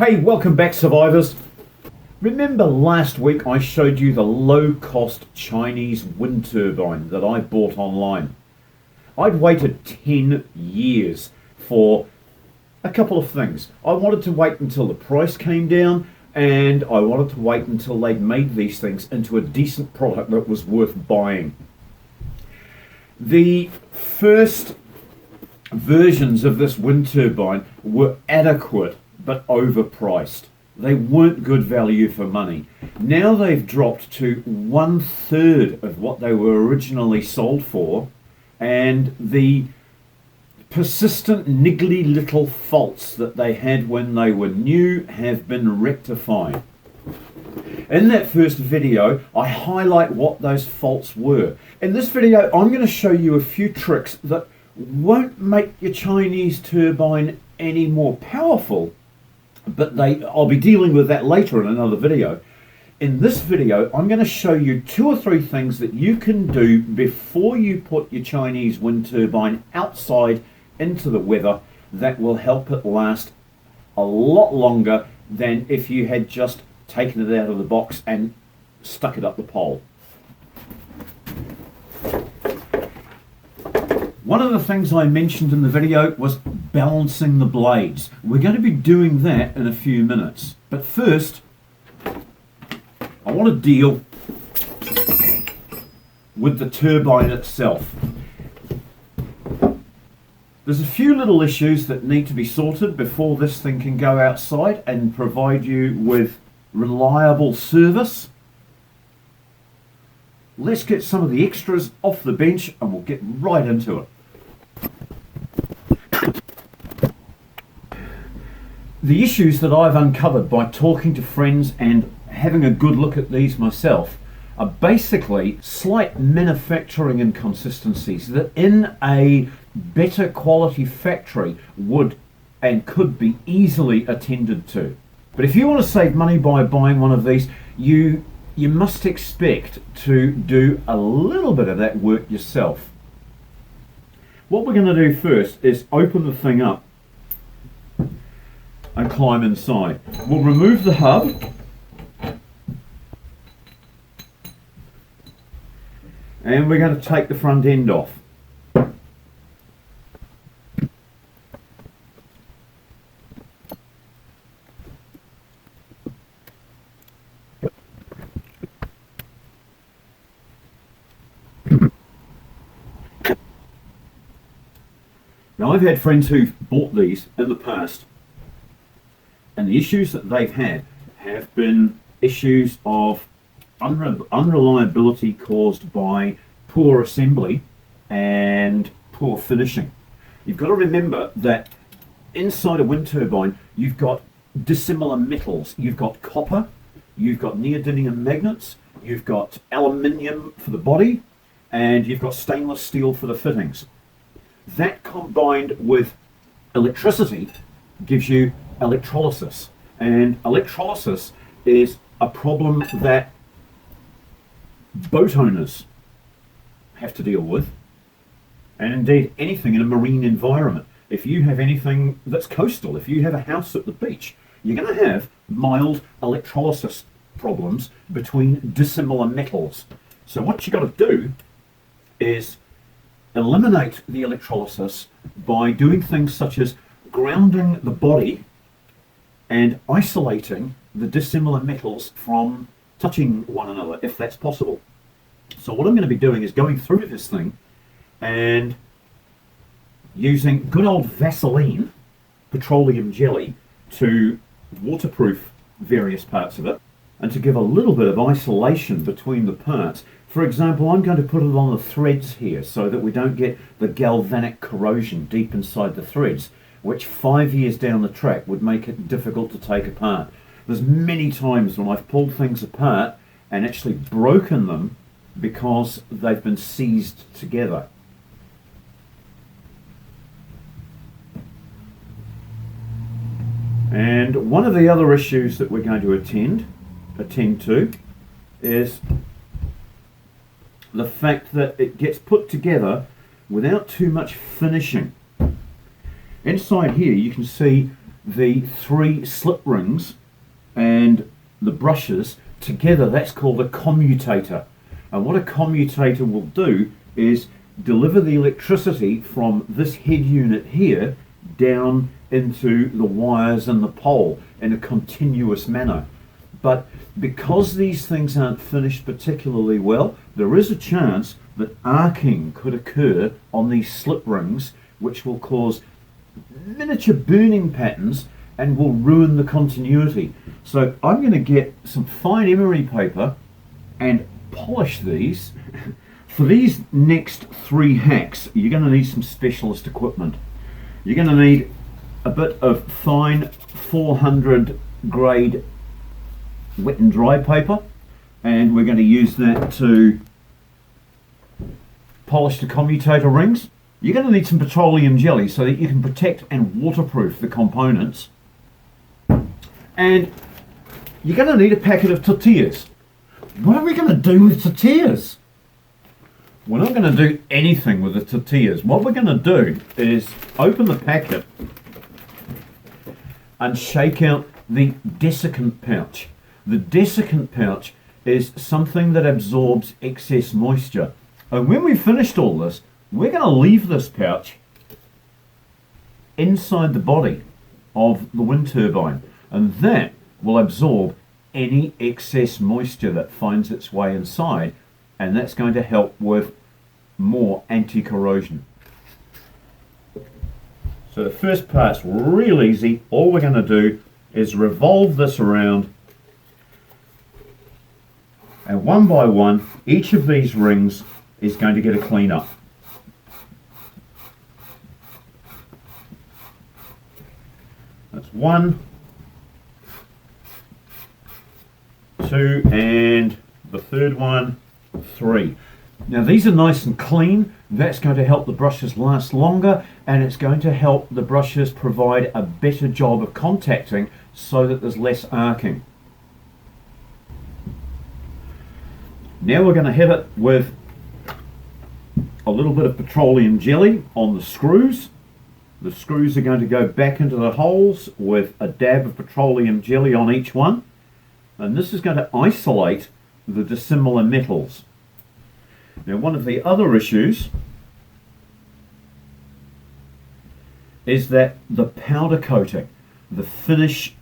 Hey, welcome back, survivors. Remember last week I showed you the low-cost Chinese wind turbine that I bought online. I'd waited 10 years for a couple of things. I wanted to wait until the price came down, and I wanted to wait until they'd made these things into a decent product that was worth buying. The first versions of this wind turbine were adequate but overpriced. They weren't good value for money. Now they've dropped to 1/3 of what they were originally sold for, and the persistent niggly little faults that they had when they were new have been rectified. In that first video, I highlight what those faults were. In this video, I'm going to show you a few tricks that won't make your Chinese turbine any more powerful, but I'll be dealing with that later in another video. In this video, I'm going to show you 2 or 3 things that you can do before you put your Chinese wind turbine outside into the weather that will help it last a lot longer than if you had just taken it out of the box and stuck it up the pole. One of the things I mentioned in the video was balancing the blades. We're going to be doing that in a few minutes. But first, I want to deal with the turbine itself. There's a few little issues that need to be sorted before this thing can go outside and provide you with reliable service. Let's get some of the extras off the bench and we'll get right into it. The issues that I've uncovered by talking to friends and having a good look at these myself are basically slight manufacturing inconsistencies that in a better quality factory would and could be easily attended to. But if you want to save money by buying one of these, you must expect to do a little bit of that work yourself. What we're going to do first is open the thing up and climb inside. We'll remove the hub and we're going to take the front end off. Now, I've had friends who've bought these in the past, and the issues that they've had have been issues of unreliability caused by poor assembly and poor finishing. You've got to remember that inside a wind turbine, you've got dissimilar metals. You've got copper, you've got neodymium magnets, you've got aluminium for the body, and you've got stainless steel for the fittings. That combined with electricity gives you electrolysis, and electrolysis is a problem that boat owners have to deal with, and indeed anything in a marine environment. If you have anything that's coastal, if you have a house at the beach, you're going to have mild electrolysis problems between dissimilar metals. So what you've got to do is eliminate the electrolysis by doing things such as grounding the body and isolating the dissimilar metals from touching one another, if that's possible. So what I'm going to be doing is going through this thing and using good old Vaseline, petroleum jelly, to waterproof various parts of it and to give a little bit of isolation between the parts. For example, I'm going to put it on the threads here so that we don't get the galvanic corrosion deep inside the threads, which 5 years down the track would make it difficult to take apart. There's many times when I've pulled things apart and actually broken them because they've been seized together. And one of the other issues that we're going to attend to is the fact that it gets put together without too much finishing. Inside here you can see the three slip rings and the brushes together. That's called a commutator. And what a commutator will do is deliver the electricity from this head unit here down into the wires and the pole in a continuous manner. But because these things aren't finished particularly well, there is a chance that arcing could occur on these slip rings, which will cause miniature burning patterns and will ruin the continuity. So I'm going to get some fine emery paper and polish these. For these next three hacks, you're going to need some specialist equipment. You're going to need a bit of fine 400 grade wet and dry paper, and we're going to use that to polish the commutator rings. You're going to need some petroleum jelly so that you can protect and waterproof the components. And you're going to need a packet of tortillas. What are we going to do with tortillas? We're not going to do anything with the tortillas. What we're going to do is open the packet and shake out the desiccant pouch. The desiccant pouch is something that absorbs excess moisture. And when we've finished all this, we're going to leave this pouch inside the body of the wind turbine, and that will absorb any excess moisture that finds its way inside, and that's going to help with more anti-corrosion. So the first part's real easy. All we're going to do is revolve this around, and one by one each of these rings is going to get a clean up. That's 1, 2, and the third one, 3. Now these are nice and clean. That's going to help the brushes last longer, and it's going to help the brushes provide a better job of contacting so that there's less arcing. Now we're going to hit it with a little bit of petroleum jelly on the screws. The screws are going to go back into the holes with a dab of petroleum jelly on each one, and this is going to isolate the dissimilar metals. Now one of the other issues is that the powder coating, the finish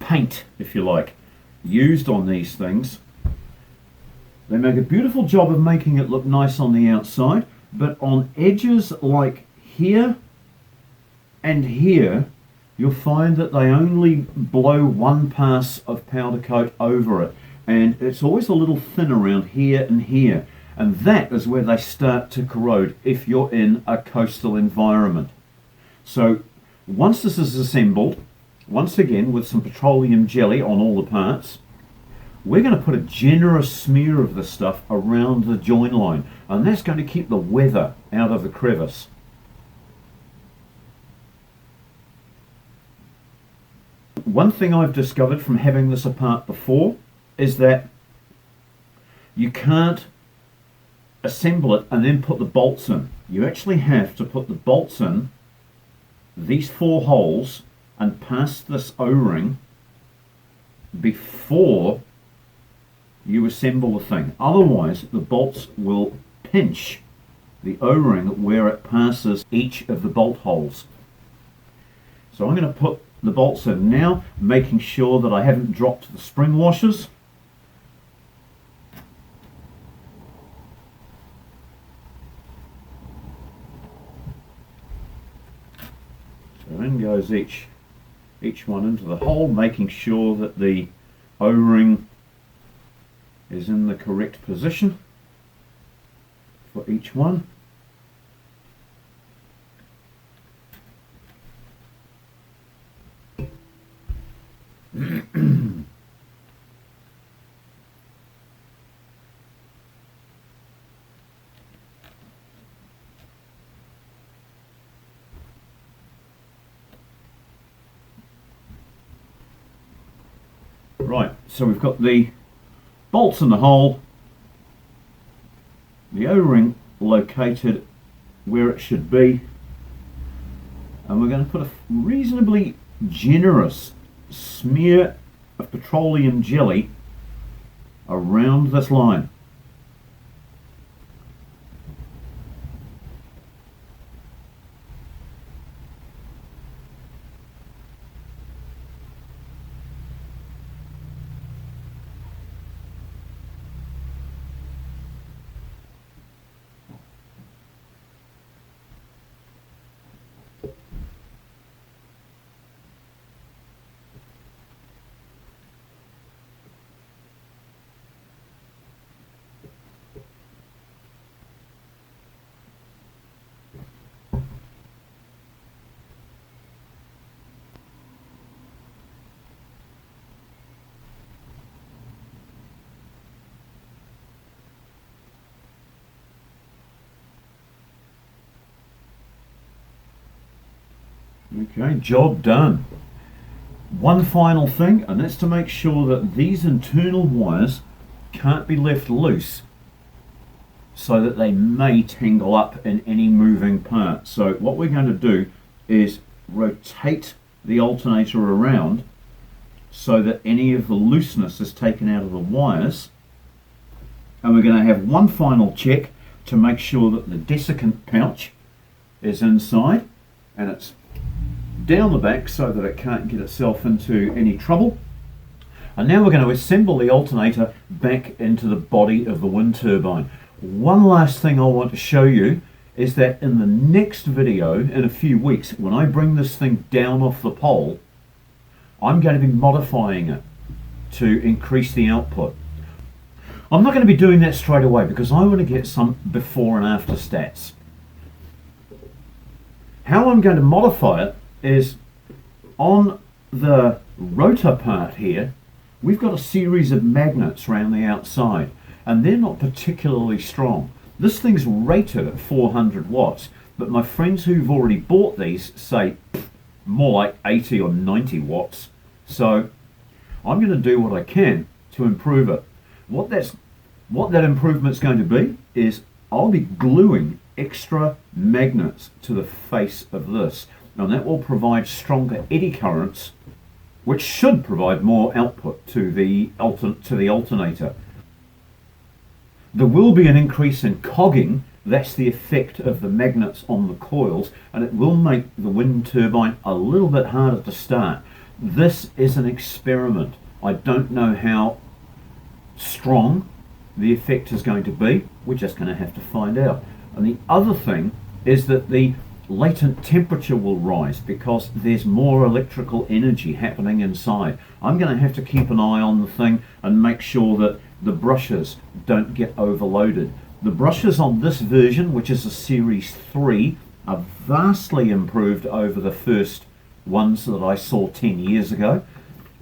paint, if you like, used on these things, they make a beautiful job of making it look nice on the outside, but on edges like here and here, you'll find that they only blow one pass of powder coat over it, and it's always a little thin around here and here, and that is where they start to corrode if you're in a coastal environment. So once this is assembled, once again with some petroleum jelly on all the parts, we're going to put a generous smear of this stuff around the join line, and that's going to keep the weather out of the crevice. One thing I've discovered from having this apart before is that you can't assemble it and then put the bolts in. You actually have to put the bolts in these 4 holes and pass this O-ring before you assemble the thing. Otherwise the bolts will pinch the O-ring where it passes each of the bolt holes. So I'm going to put the bolts in now, making sure that I haven't dropped the spring washers. So in goes each one into the hole, making sure that the O-ring is in the correct position for each one. Right, so we've got the bolts in the hole, the O-ring located where it should be, And we're going to put a reasonably generous smear of petroleum jelly around this line. Okay, job done. One final thing, and that's to make sure that these internal wires can't be left loose so that they may tangle up in any moving part. So what we're going to do is rotate the alternator around so that any of the looseness is taken out of the wires, and we're going to have one final check to make sure that the desiccant pouch is inside and it's down the back so that it can't get itself into any trouble. And now we're going to assemble the alternator back into the body of the wind turbine. One last thing I want to show you is that in the next video in a few weeks, when I bring this thing down off the pole, I'm going to be modifying it to increase the output. I'm not going to be doing that straight away because I want to get some before and after stats. How I'm going to modify it is on the rotor part here, we've got a series of magnets around the outside, and they're not particularly strong. This thing's rated at 400 watts, but my friends who've already bought these say more like 80 or 90 watts. So I'm going to do what I can to improve it. What that improvement's going to be is I'll be gluing extra magnets to the face of this. And that will provide stronger eddy currents, which should provide more output to the alternator. There will be an increase in cogging. That's the effect of the magnets on the coils, and it will make the wind turbine a little bit harder to start. This is an experiment. I don't know how strong the effect is going to be. We're just going to have to find out. And the other thing is that the latent temperature will rise because there's more electrical energy happening inside. I'm going to have to keep an eye on the thing and make sure that the brushes don't get overloaded. The brushes on this version, which is a Series 3, are vastly improved over the first ones that I saw 10 years ago.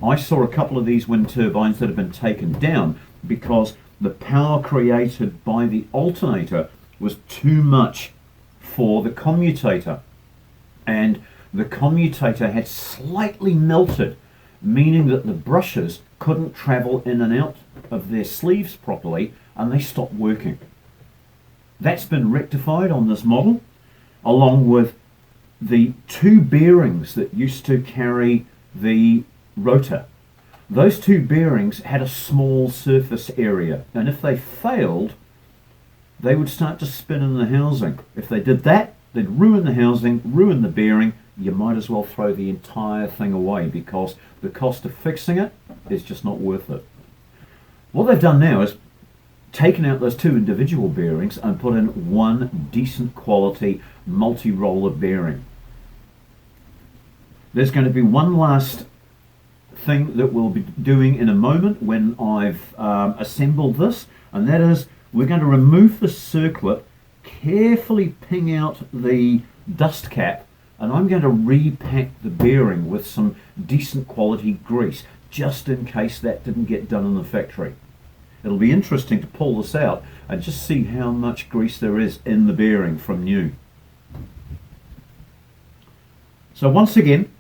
I saw a couple of these wind turbines that have been taken down because the power created by the alternator was too much for the commutator, and the commutator had slightly melted, meaning that the brushes couldn't travel in and out of their sleeves properly, and they stopped working. That's been rectified on this model, along with the two bearings that used to carry the rotor. Those two bearings had a small surface area, and if they failed, they would start to spin in the housing. If they did that, they'd ruin the housing, ruin the bearing. You might as well throw the entire thing away because the cost of fixing it is just not worth it. What they've done now is taken out those two individual bearings and put in one decent quality multi-roller bearing. There's going to be one last thing that we'll be doing in a moment when I've assembled this, and that is we're going to remove the circlip, carefully ping out the dust cap, and I'm going to repack the bearing with some decent quality grease, just in case that didn't get done in the factory. It'll be interesting to pull this out and just see how much grease there is in the bearing from new. So once again,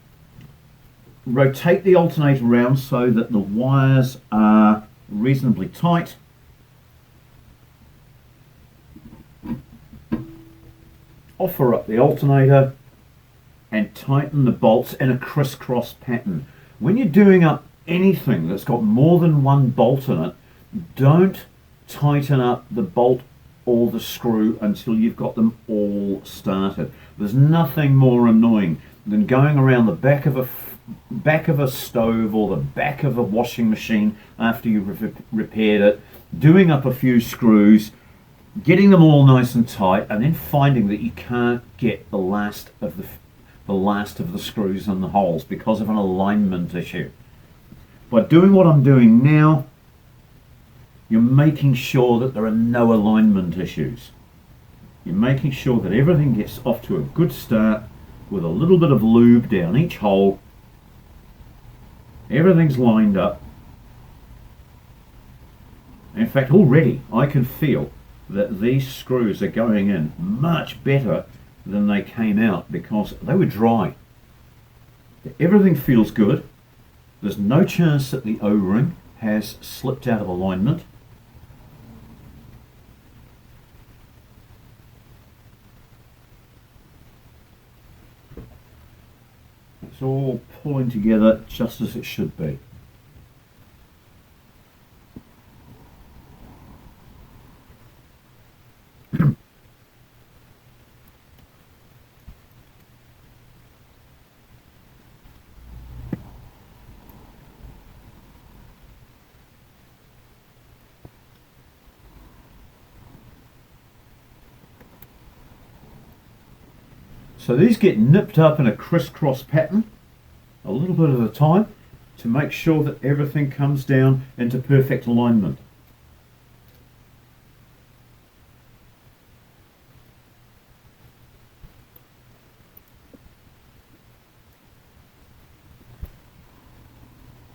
rotate the alternator around so that the wires are reasonably tight. Offer up the alternator and tighten the bolts in a crisscross pattern. When you're doing up anything that's got more than one bolt in it, don't tighten up the bolt or the screw until you've got them all started. There's nothing more annoying than going around the back of a stove or the back of a washing machine after you've repaired it, doing up a few screws, getting them all nice and tight, and then finding that you can't get the last of the screws in the holes because of an alignment issue. By doing what I'm doing now, you're making sure that there are no alignment issues. You're making sure that everything gets off to a good start with a little bit of lube down each hole. Everything's lined up. In fact, already I can feel that these screws are going in much better than they came out because they were dry. Everything feels good. There's no chance that the O-ring has slipped out of alignment. It's all pulling together just as it should be. So these get nipped up in a crisscross pattern a little bit at a time to make sure that everything comes down into perfect alignment.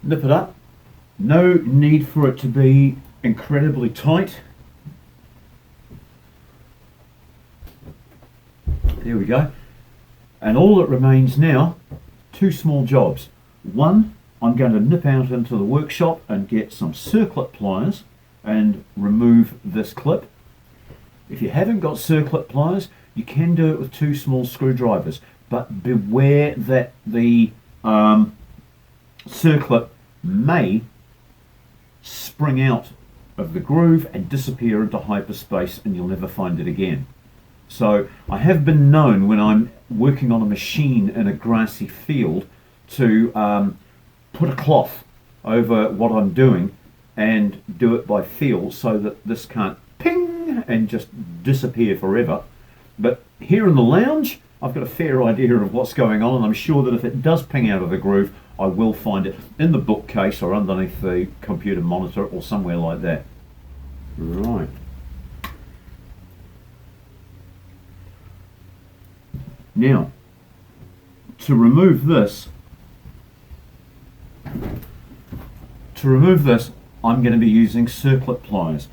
Nip it up. No need for it to be incredibly tight. There we go. And all that remains now, two small jobs. One, I'm going to nip out into the workshop and get some circlip pliers and remove this clip. If you haven't got circlip pliers, you can do it with two small screwdrivers, but beware that the circlip may spring out of the groove and disappear into hyperspace and you'll never find it again. So I have been known when I'm working on a machine in a grassy field to put a cloth over what I'm doing and do it by feel so that this can't ping and just disappear forever. But here in the lounge, I've got a fair idea of what's going on, and I'm sure that if it does ping out of the groove, I will find it in the bookcase or underneath the computer monitor or somewhere like that. Right. Now, to remove this, I'm going to be using circlip pliers.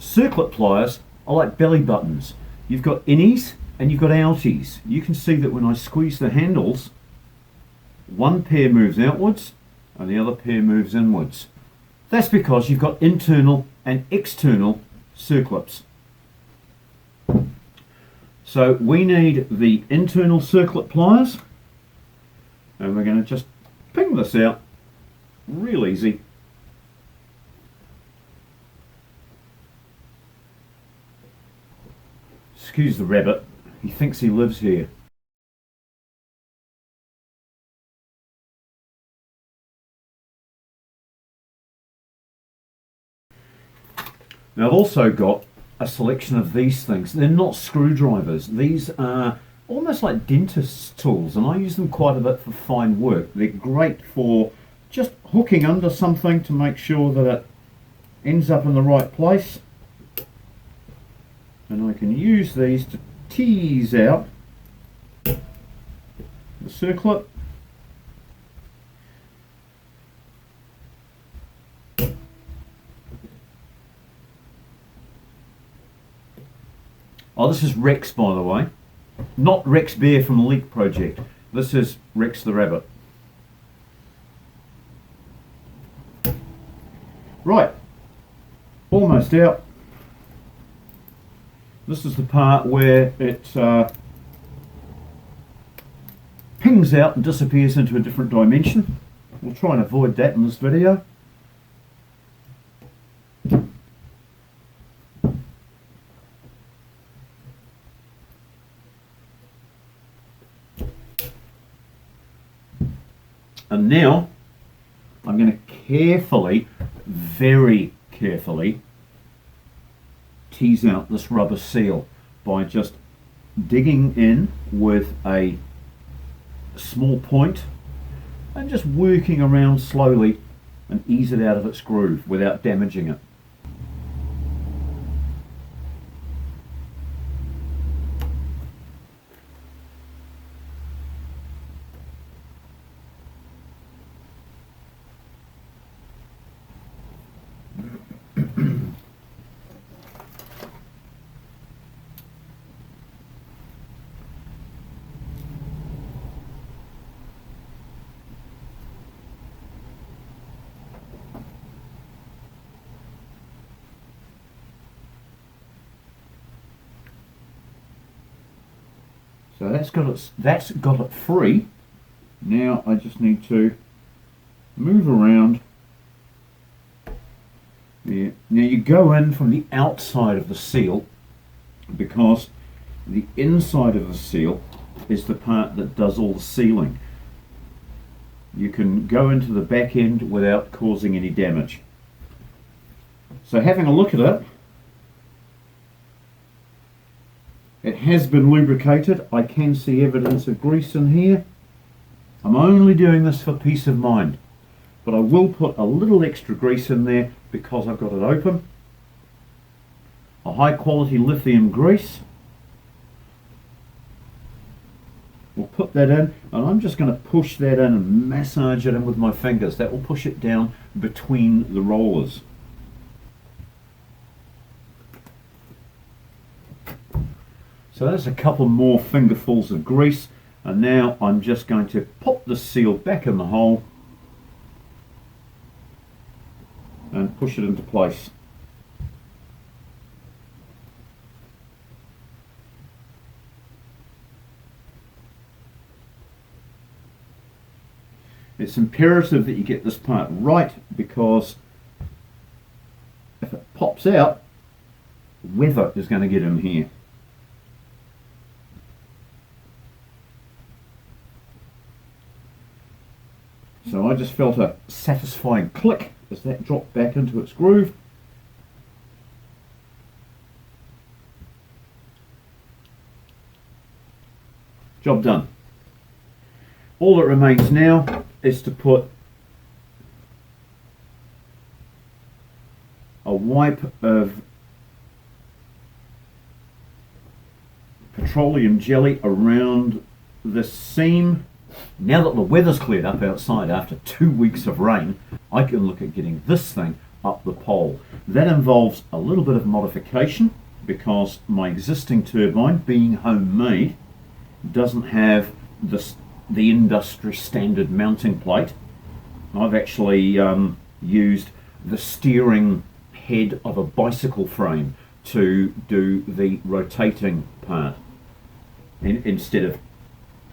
Circlip pliers are like belly buttons. You've got innies and you've got outies. You can see that when I squeeze the handles, one pair moves outwards and the other pair moves inwards. That's because you've got internal and external circlips. So we need the internal circlip pliers, and we're going to just ping this out real easy. Excuse the rabbit, he thinks he lives here. Now I've also got a selection of these things. They're not screwdrivers. These are almost like dentist's tools, and I use them quite a bit for fine work. They're great for just hooking under something to make sure that it ends up in the right place. And I can use these to tease out the circlip. Oh, this is Rex, by the way. Not Rex Bear from the Leak Project. This is Rex the Rabbit. Right. Almost out. This is the part where it pings pings out and disappears into a different dimension. We'll try and avoid that in this video. And now I'm going to carefully, very carefully, tease out this rubber seal by just digging in with a small point and just working around slowly and ease it out of its groove without damaging it. So that's got it free. Now I just need to move around. There. Now you go in from the outside of the seal, because the inside of the seal is the part that does all the sealing. You can go into the back end without causing any damage. So having a look at it, it has been lubricated. I can see evidence of grease in here. I'm only doing this for peace of mind, but I will put a little extra grease in there because I've got it open. A high quality lithium grease. We'll put that in, and I'm just going to push that in and massage it in with my fingers. That will push it down between the rollers. So there's a couple more fingerfuls of grease, and now I'm just going to pop the seal back in the hole and push it into place. It's imperative that you get this part right, because if it pops out, weather is going to get in here. So I just felt a satisfying click as that dropped back into its groove. Job done. All that remains now is to put a wipe of petroleum jelly around the seam. Now that the weather's cleared up outside after 2 weeks of rain, I can look at getting this thing up the pole. That involves a little bit of modification, because my existing turbine, being homemade, doesn't have the industry standard mounting plate. I've actually used the steering head of a bicycle frame to do the rotating part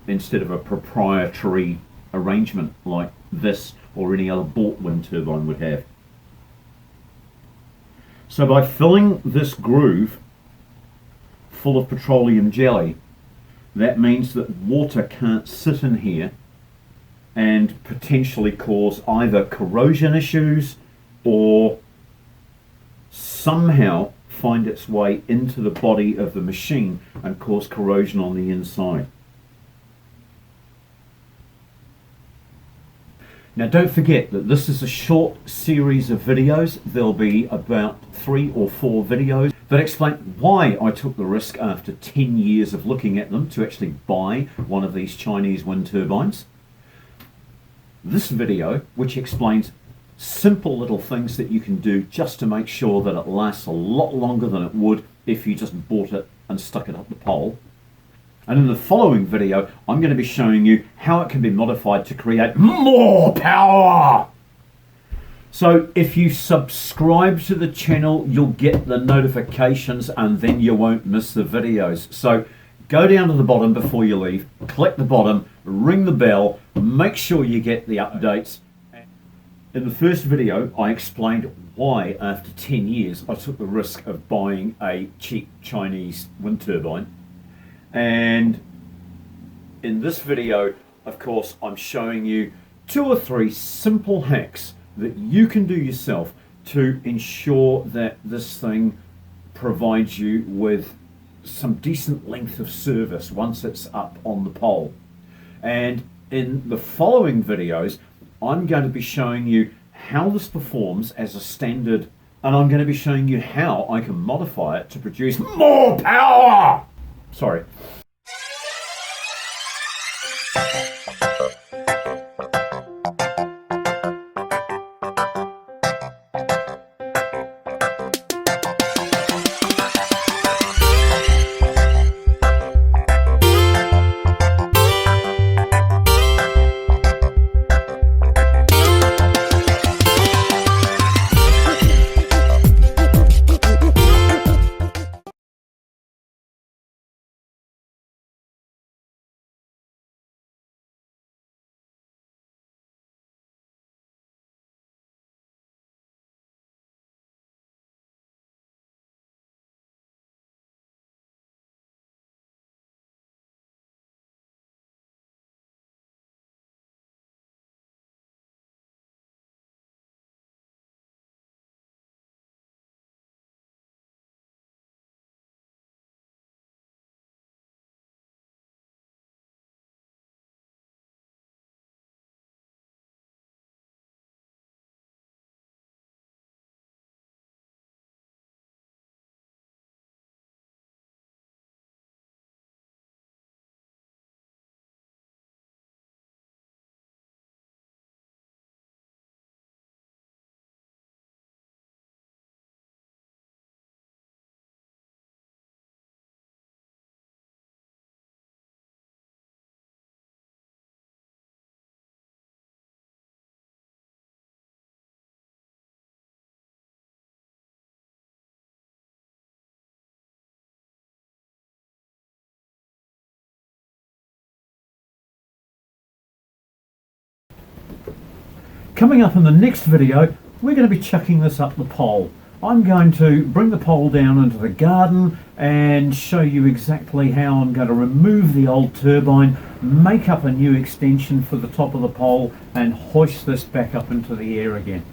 instead of a proprietary arrangement like this or any other bought wind turbine would have. So by filling this groove full of petroleum jelly, that means that water can't sit in here and potentially cause either corrosion issues or somehow find its way into the body of the machine and cause corrosion on the inside. Now don't forget that this is a short series of videos. There'll be about 3 or 4 videos that explain why I took the risk after 10 years of looking at them to actually buy one of these Chinese wind turbines. This video, which explains simple little things that you can do just to make sure that it lasts a lot longer than it would if you just bought it and stuck it up the pole. And in the following video, I'm going to be showing you how it can be modified to create more power. So if you subscribe to the channel, you'll get the notifications and then you won't miss the videos. So go down to the bottom before you leave, click the bottom, ring the bell, make sure you get the updates. In the first video, I explained why after 10 years I took the risk of buying a cheap Chinese wind turbine. And in this video, of course, I'm showing you 2 or 3 simple hacks that you can do yourself to ensure that this thing provides you with some decent length of service once it's up on the pole. And in the following videos, I'm going to be showing you how this performs as a standard, and I'm going to be showing you how I can modify it to produce more power. Sorry. Coming up in the next video, we're going to be chucking this up the pole. I'm going to bring the pole down into the garden and show you exactly how I'm going to remove the old turbine, make up a new extension for the top of the pole, and hoist this back up into the air again.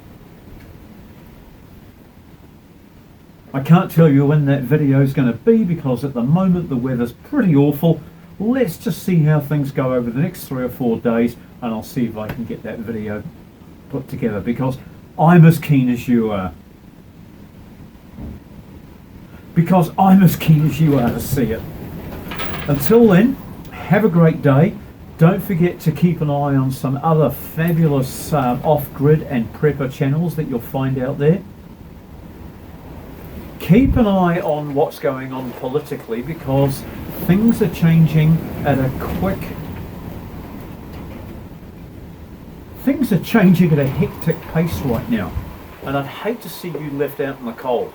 I can't tell you when that video is going to be because at the moment the weather's pretty awful. Let's just see how things go over the next 3 or 4 days, and I'll see if I can get that video put together, because I'm as keen as you are. Because I'm as keen as you are to see it. Until then, have a great day. Don't forget to keep an eye on some other fabulous off-grid and prepper channels that you'll find out there. Keep an eye on what's going on politically, because things are changing at a hectic pace right now, and I'd hate to see you left out in the cold.